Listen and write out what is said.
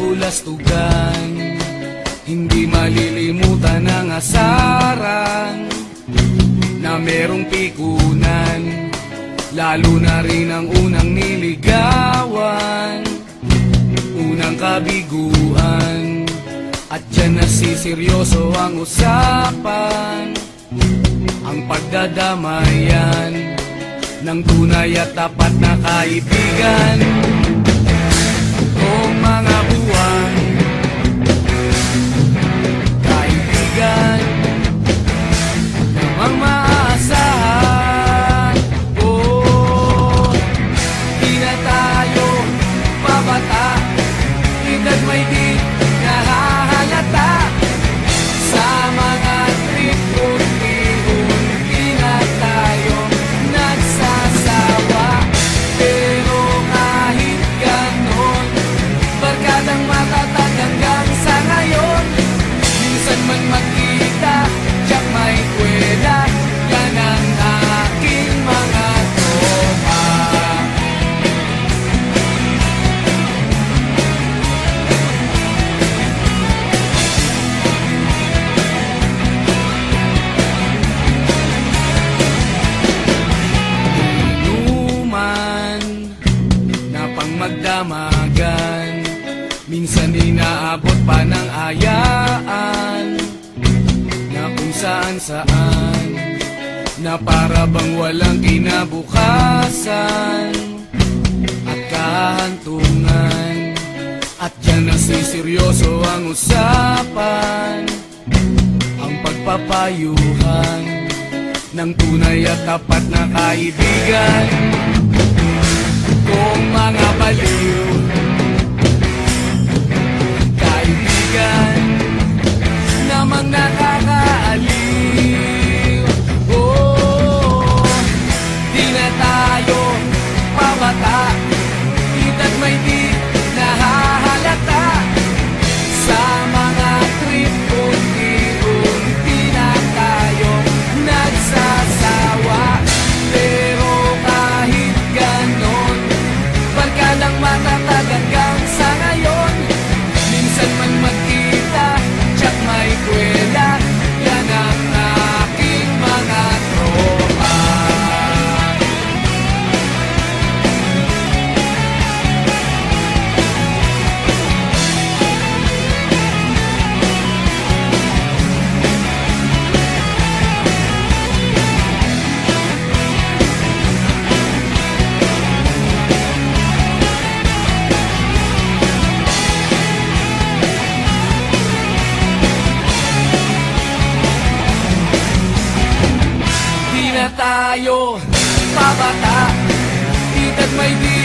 kabulastugan. Hindi malilimutan ang asaran na merong pikunan, lalo na rin ang unang niligawan, unang kabiguan. At dyan nasiseryoso ang usapan, ang pagdadamayan ng tunay at tapat na kaibigan. O mga buwan, kaibigan namang maaasahan. Di na tayo pabata, edad may di nahahalata. Sa mga trip unti-unti na tayo nagsasawa. Pero kahit ganon, barkadang matatag hanggang sa ngayon. Minsan man magkita, tiyak may kwela, yan ang aking mga tropa. Inuman na pang magdamagan, minsan inaabot pa ng ayaan, na kung saan-saan, na para bang walang kinabukasan at kahantungan. At dyan nasiseryoso ang usapan, ang pagpapayuhan ng tunay at tapat na kaibigan. Kung mga baliw, kaibigan namang nakakaaliw. Di na tayo pabata, edad may di nahahalata. Sa mga trip unti-unti na tayo nagsasawa. Pero kahit ganon, barkadang matatag hanggang sa ngayon. Minsan man magkita, tiyak may kwela, yan ang aking mga tropa. Di na tayo pabata, edad may di